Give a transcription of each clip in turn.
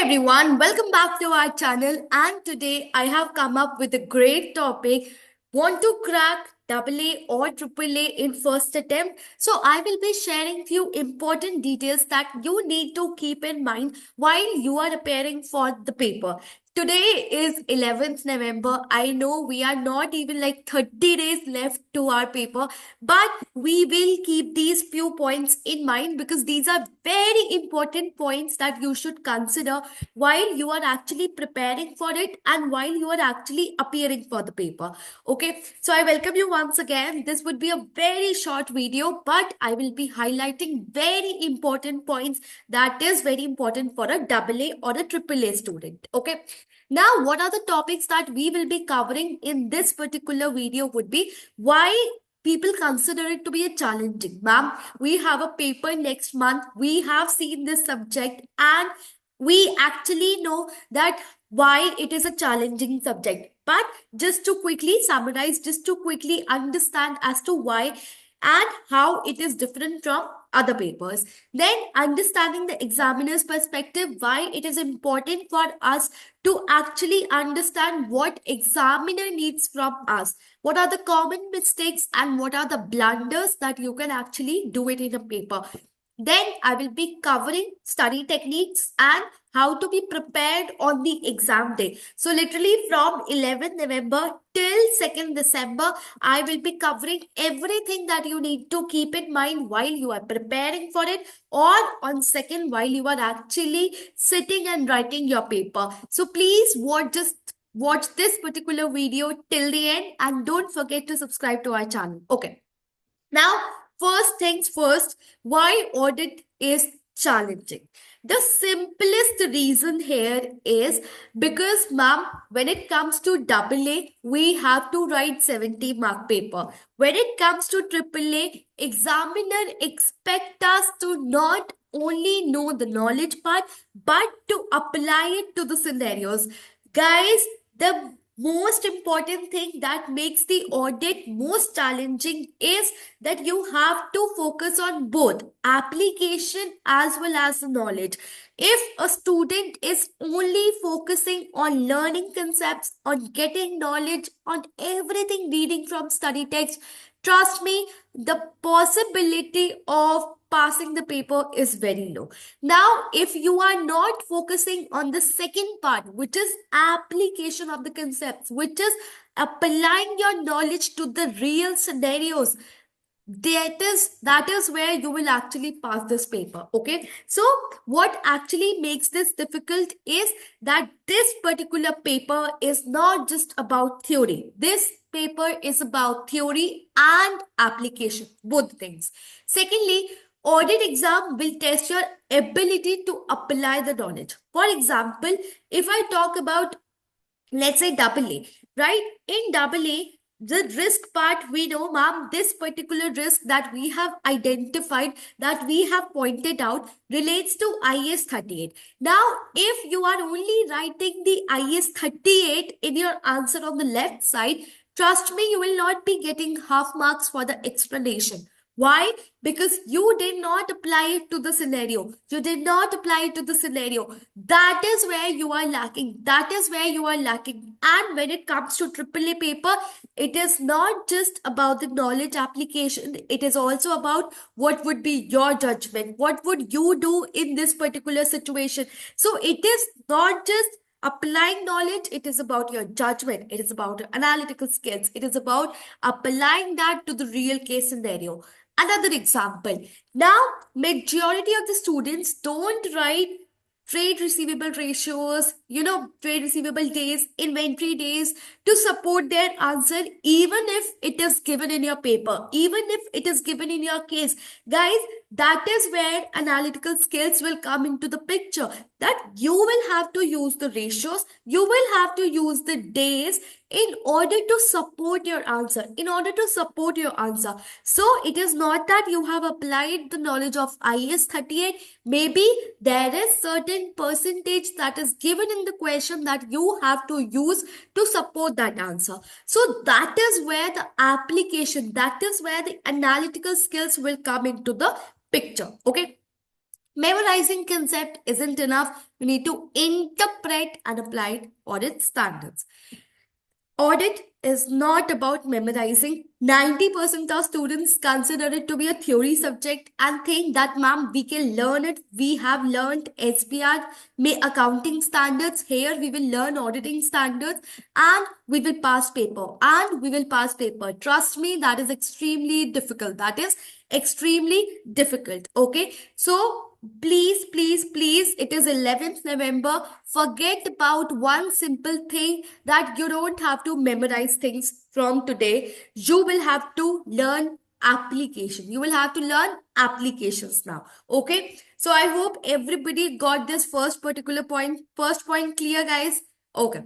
everyone, welcome back to our channel. And today I have come up with a great topic. Want to crack AA or AAA in first attempt? So I will be sharing few important details that you need to keep in mind while you are preparing for the paper. Today is 11th November. I know we are not even like 30 days left to our paper, but we will keep these few points in mind because these are very important points that you should consider while you are actually preparing for it and while you are actually appearing for the paper. Okay, so I welcome you once again. This would be a very short video, but I will be highlighting very important points that is very important for a AA or a AAA student. Okay, now what are the topics that we will be covering in this particular video would be why people consider it to be a challenging. Ma'am, we have a paper next month. We have seen this subject and we actually know that why it is a challenging subject. But just to quickly summarize, just to quickly understand as to why and how it is different from other papers. Then understanding the examiner's perspective, why it is important for us to actually understand what examiner needs from us. What are the common mistakes and what are the blunders that you can actually do it in a paper. Then I will be covering study techniques and how to be prepared on the exam day. So literally from 11th November till 2nd December, I will be covering everything that you need to keep in mind while you are preparing for it or on 2nd while you are actually sitting and writing your paper. So please watch this particular video till the end and don't forget to subscribe to our channel. Okay. Now, first things first, why audit is challenging? The simplest reason here is because, ma'am, when it comes to AA, we have to write 70-mark paper. When it comes to AAA, examiner expect us to not only know the knowledge part, but to apply it to the scenarios. Guys, the most important thing that makes the audit most challenging is that you have to focus on both application as well as knowledge. If a student is only focusing on learning concepts, on getting knowledge, on everything reading from study text, trust me, the possibility of passing the paper is very low. Now, if you are not focusing on the second part, which is application of the concepts, which is applying your knowledge to the real scenarios, that is where you will actually pass this paper. Okay, so what actually makes this difficult is that this particular paper is not just about theory. This paper is about theory and application, both things. Secondly, audit exam will test your ability to apply the knowledge. For example, if I talk about, let's say, AA, right? In AA, the risk part, we know, ma'am, this particular risk that we have identified, that we have pointed out, relates to IS 38. Now, if you are only writing the IS 38 in your answer on the left side, trust me, you will not be getting half marks for the explanation. Why? Because you did not apply it to the scenario. You did not apply it to the scenario. That is where you are lacking. That is where you are lacking. And when it comes to AAA paper, it is not just about the knowledge application. It is also about what would be your judgment. What would you do in this particular situation? So it is not just applying knowledge, it is about your judgment, it is about your analytical skills, it is about applying that to the real case scenario. Another example, now majority of the students don't write trade receivable ratios, trade receivable days, inventory days to support their answer, even if it is given in your paper, even if it is given in your case. Guys, that is where analytical skills will come into the picture, that you will have to use the ratios, you will have to use the days in order to support your answer, So it is not that you have applied the knowledge of IS 38. Maybe there is certain percentage that is given in the question that you have to use to support that answer. So that is where the application, that is where the analytical skills will come into the picture. Okay. Memorizing concept isn't enough. You need to interpret and apply audit standards. Audit is not about memorizing. 90% of students consider it to be a theory subject and think that, ma'am, we can learn it. We have learned SPR, accounting standards. Here we will learn auditing standards and we will pass paper. And we will pass paper. Trust me, that is extremely difficult. That is extremely difficult. Okay. So please, please, please, it is 11th November. Forget about one simple thing that you don't have to memorize things from today. You will have to learn application. You will have to learn applications now. Okay. So I hope everybody got this first point clear, guys. Okay.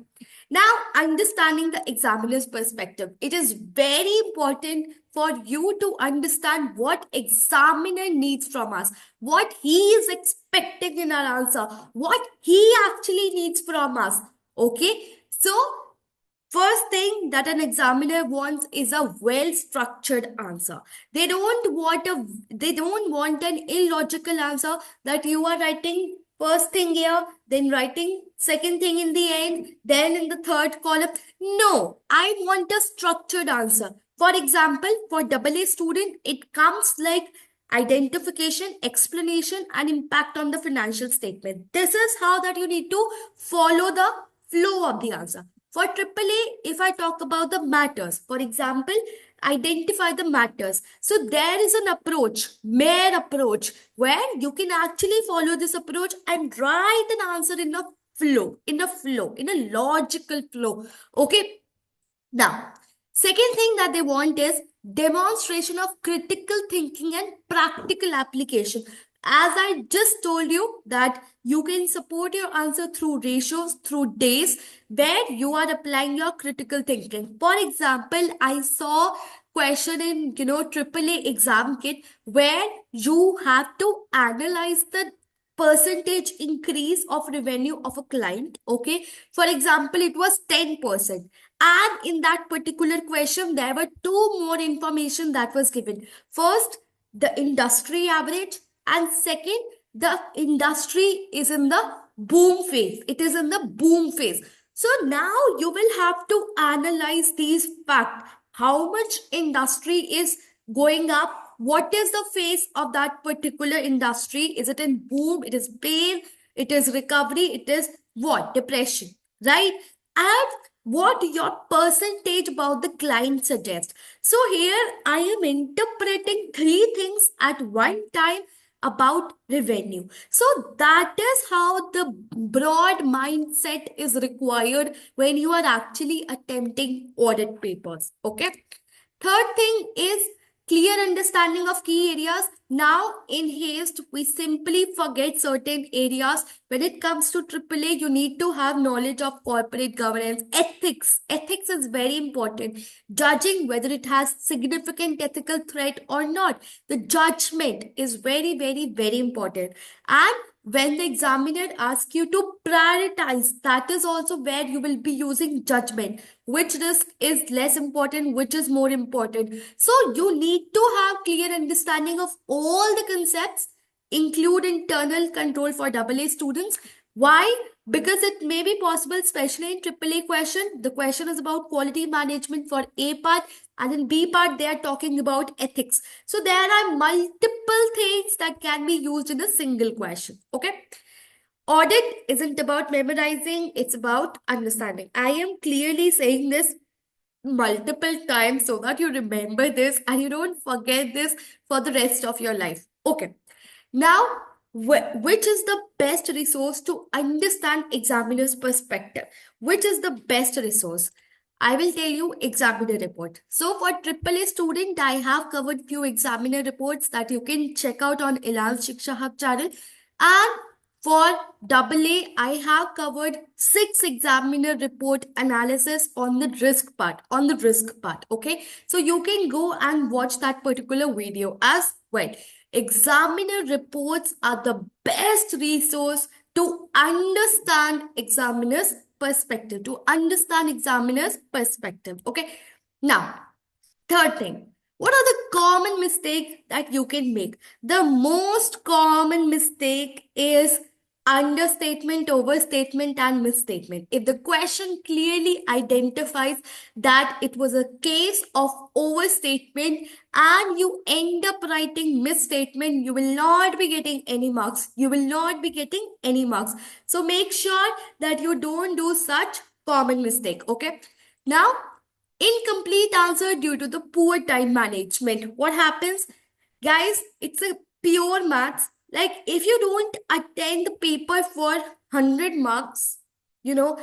Now, understanding the examiner's perspective. It is very important for you to understand what examiner needs from us, what he is expecting in our answer, what he actually needs from us. Okay. So, first thing that an examiner wants is a well-structured answer. They don't want an illogical answer that you are writing first thing here, then writing second thing in the end, then in the third column. No, I want a structured answer. For example, for AA student, it comes like identification, explanation, and impact on the financial statement. This is how that you need to follow the flow of the answer. For AAA, if I talk about the matters, for example, identify the matters. So there is an approach, mere approach, where you can actually follow this approach and write an answer in a flow, in a logical flow. Okay. Now, second thing that they want is demonstration of critical thinking and practical application. As I just told you that you can support your answer through ratios, through days where you are applying your critical thinking. For example, I saw question in AAA exam kit where you have to analyze the percentage increase of revenue of a client. Okay, for example, it was 10%, and in that particular question there were two more information that was given. First, the industry average, and second, the industry is in the boom phase. It is in the boom phase. So now you will have to analyze these facts. How much industry is going up? What is the phase of that particular industry? Is it in boom? It is pain? It is recovery? It is what? Depression, right? And what your percentage about the client suggests. So here I am interpreting three things at one time about revenue. So that is how the broad mindset is required when you are actually attempting audit papers. Okay. Third thing is clear understanding of key areas. Now, in haste, we simply forget certain areas. When it comes to AAA, you need to have knowledge of corporate governance, ethics. Ethics is very important. Judging whether it has significant ethical threat or not. The judgment is very, very, very important. And when the examiner asks you to prioritize, that is also where you will be using judgment. Which risk is less important, which is more important. So you need to have clear understanding of all the concepts, include internal control for AA students. Why? Because it may be possible, especially in AAA question. The question is about quality management for A part, and in B part, they are talking about ethics. So there are multiple things that can be used in a single question. Okay. Audit isn't about memorizing, it's about understanding. I am clearly saying this multiple times so that you remember this and you don't forget this for the rest of your life. Okay. Now, which is the best resource to understand examiner's perspective? Which is the best resource? I will tell you examiner report. So for AAA student, I have covered few examiner reports that you can check out on Elan's Shiksha Hub channel. And for AA, I have covered 6 examiner report analysis on the risk part, Okay. So you can go and watch that particular video as well. Examiner reports are the best resource to understand examiner's perspective, Okay. Now, third thing, What are the common mistakes that you can make? The most common mistake is understatement, overstatement, and misstatement. If the question clearly identifies that it was a case of overstatement and you end up writing misstatement, you will not be getting any marks. You will not be getting any marks. So make sure that you don't do such common mistake. Okay. Now, incomplete answer due to the poor time management. What happens? Guys, it's a pure maths. Like if you don't attend the paper for 100 marks, you know,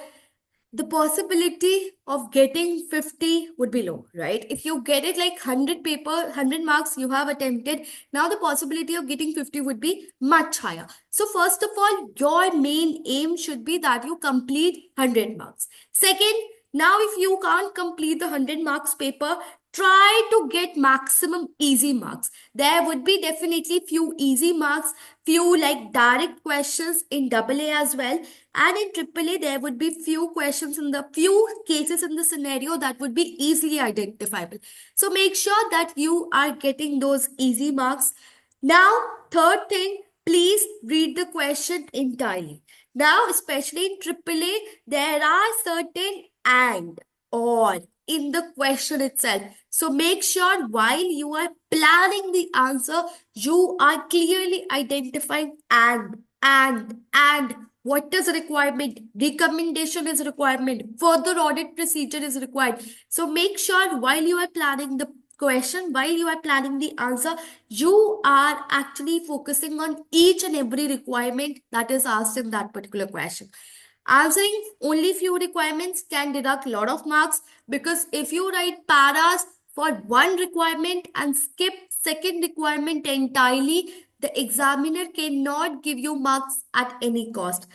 the possibility of getting 50 would be low, right? If you get it like 100 paper, 100 marks you have attempted, now the possibility of getting 50 would be much higher. So first of all, your main aim should be that you complete 100 marks. Second, now if you can't complete the 100 marks paper, try to get maximum easy marks. There would be definitely few easy marks, few like direct questions in AA as well, and in AAA there would be few questions in the few cases in the scenario that would be easily identifiable. So make sure that you are getting those easy marks. Now, third thing, please read the question entirely. Now, especially in AAA, there are certain and or in the question itself. So make sure while you are planning the answer, you are clearly identifying and what is a requirement, recommendation is a requirement, further audit procedure is required. So make sure while you are planning the question, while you are planning the answer, you are actually focusing on each and every requirement that is asked in that particular question. Answering only few requirements can deduct a lot of marks, because if you write paras for one requirement and skip second requirement entirely, the examiner cannot give you marks at any cost.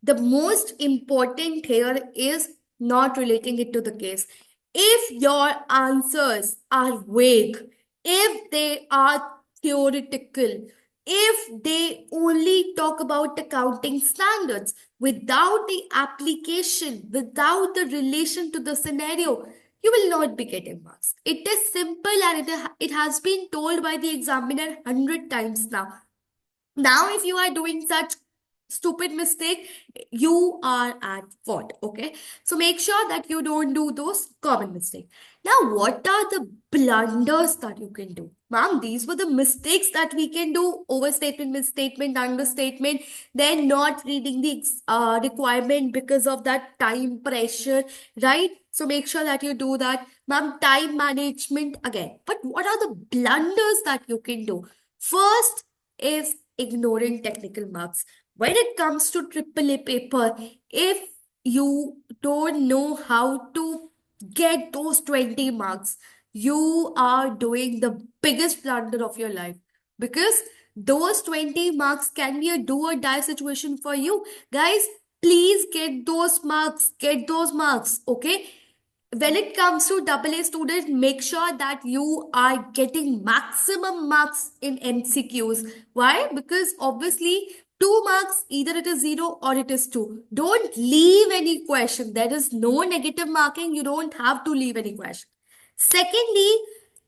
The most important here is not relating it to the case. If your answers are vague, if they are theoretical, if they only talk about accounting standards without the application, without the relation to the scenario, you will not be getting marks. It is simple, and it has been told by the examiner 100 times now. Now, if you are doing such stupid mistake, you are at fault. Okay. So make sure that you don't do those common mistakes. Now, what are the blunders that you can do? Ma'am, these were the mistakes that we can do: overstatement, misstatement, understatement, then not reading the requirement because of that time pressure, right? So make sure that you do that. Ma'am, time management again. But what are the blunders that you can do? First is ignoring technical marks. When it comes to AAA paper, if you don't know how to get those 20 marks, you are doing the biggest blunder of your life, because those 20 marks can be a do or die situation for you. Guys, please get those marks, okay? When it comes to AA students, make sure that you are getting maximum marks in MCQs. Why? Because obviously 2 marks, either it is 0 or it is 2. Don't leave any question. There is no negative marking. You don't have to leave any question. Secondly,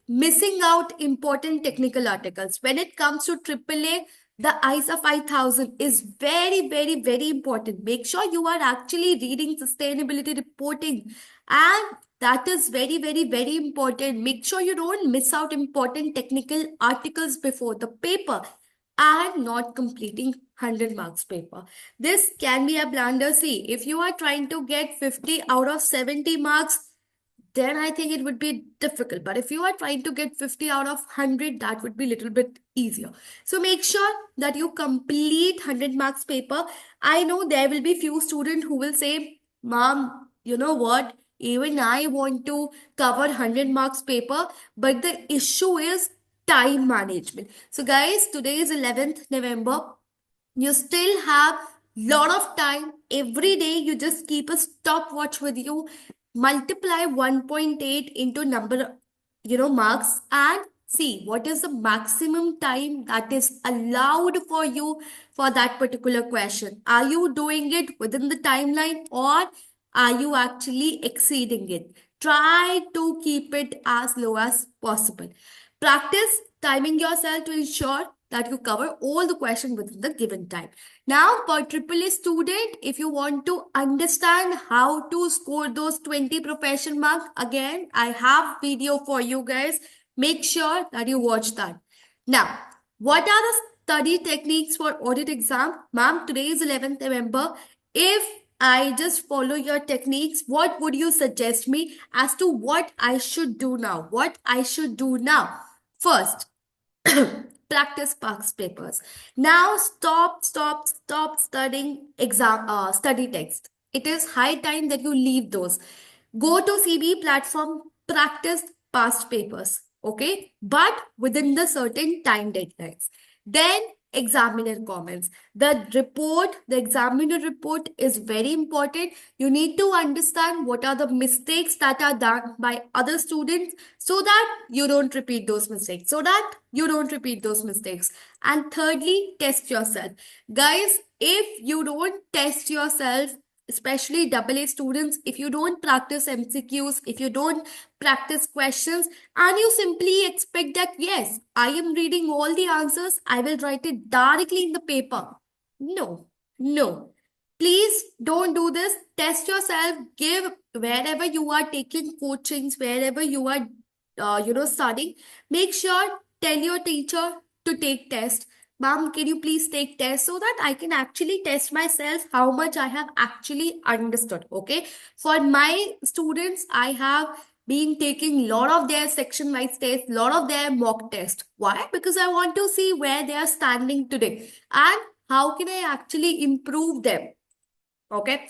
missing out important technical articles. When it comes to AAA, the ISA 5000 is very, very, very important. Make sure you are actually reading sustainability reporting, and that is very, very, very important. Make sure you don't miss out important technical articles before the paper, and not completing 100 marks paper. This can be a blunder. See, if you are trying to get 50 out of 70 marks, then I think it would be difficult. But if you are trying to get 50 out of 100, that would be a little bit easier. So make sure that you complete 100 marks paper. I know there will be few students who will say, Mom, you know what? Even I want to cover 100 marks paper, but the issue is time management. So guys, today is 11th November. You still have lot of time. Every day you just keep a stopwatch with you, multiply 1.8 into number, marks, and see what is the maximum time that is allowed for you for that particular question. Are you doing it within the timeline, or are you actually exceeding it? try to keep it as low as possible. Practice timing yourself to ensure that you cover all the questions within the given time. Now, for AAA student, if you want to understand how to score those 20 profession marks, again, I have video for you guys. Make sure that you watch that. Now, what are the study techniques for audit exam? Ma'am, today is 11th November. If I just follow your techniques, what would you suggest me as to what I should do now? What I should do now? First, practice past papers. Now stop studying study text. It is high time that you leave those. Go to CB platform, practice past papers, okay? But within the certain time deadlines. Then examiner comments. The examiner report is very important. You need to understand what are the mistakes that are done by other students so that you don't repeat those mistakes. And thirdly, test yourself. Guys, if you don't test yourself, especially AA students, if you don't practice MCQs, if you don't practice questions, and you simply expect that, yes, I am reading all the answers, I will write it directly in the paper. No, no. Please don't do this. Test yourself. Give wherever you are taking coachings, wherever you are, studying. Make sure tell your teacher to take test. Ma'am, can you please take test so that I can actually test myself how much I have actually understood? Okay. For my students, I have been taking lot of their section wise tests, lot of their mock tests. Why? Because I want to see where they are standing today and how can I actually improve them. Okay.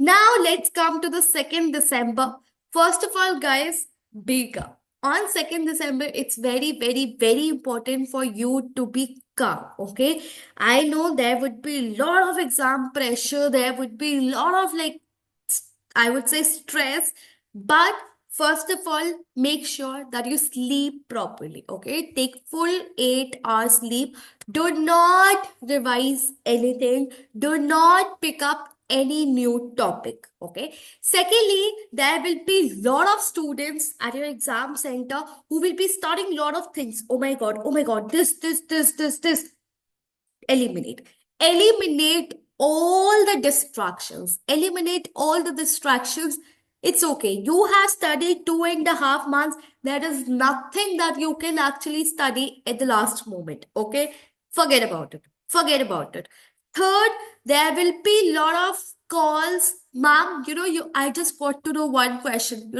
Now let's come to the 2nd December. First of all, guys, be calm. On 2nd December, it's very, very, very important for you to be calm. Okay. I know there would be a lot of exam pressure. There would be a lot of I would say stress. But first of all, make sure that you sleep properly. Okay. Take full 8 hours sleep. Do not revise anything. Do not pick up any new topic. Okay. Secondly, there will be lot of students at your exam center who will be studying lot of things. Oh my god, this. Eliminate. Eliminate all the distractions. Eliminate all the distractions. It's okay. You have studied 2.5 months. There is nothing that you can actually study at the last moment. Okay. Forget about it. Forget about it. Third, there will be lot of calls. Ma'am, I just got to know one question.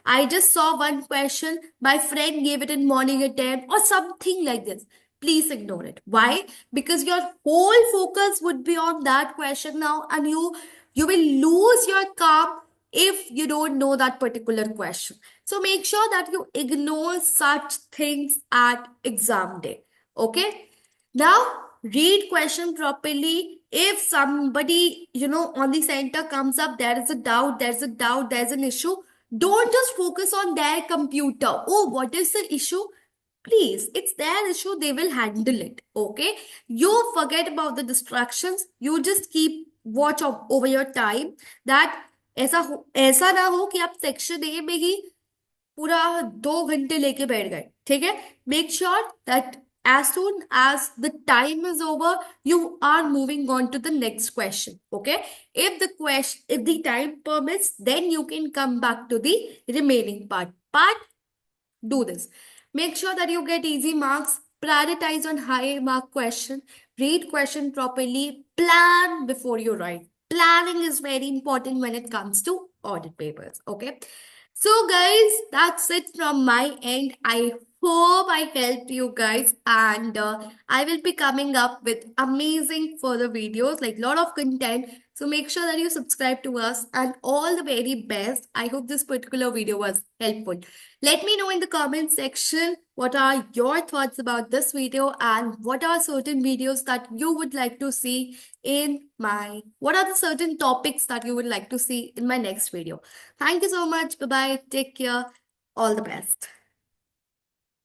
I just saw one question. My friend gave it in morning attempt or something like this. Please ignore it. Why? Because your whole focus would be on that question now, and you will lose your calm if you don't know that particular question. So make sure that you ignore such things at exam day. Okay. Now, read question properly. If somebody, on the center comes up, there's an issue. Don't just focus on their computer. Oh, what is the issue? Please, it's their issue. They will handle it. Okay. You forget about the distractions. You just keep watch over your time. That ऐसा ना हो कि आप section A में ही पूरा 2 घंटे लेके बैठ गए. ठीक है. Make sure that as soon as the time is over, you are moving on to the next question. Okay. If the time permits, then you can come back to the remaining part. But do this. Make sure that you get easy marks. Prioritize on high mark question. Read question properly. Plan before you write. Planning is very important when it comes to audit papers. Okay. So guys, that's it from my end. I hope I helped you guys, and I will be coming up with amazing further videos, like lot of content. So make sure that you subscribe to us, and all the very best. I hope this particular video was helpful. Let me know in the comment section what are your thoughts about this video and what are certain videos that you would like to see what are the certain topics that you would like to see in my next video. Thank you so much. Bye bye. Take care. All the best.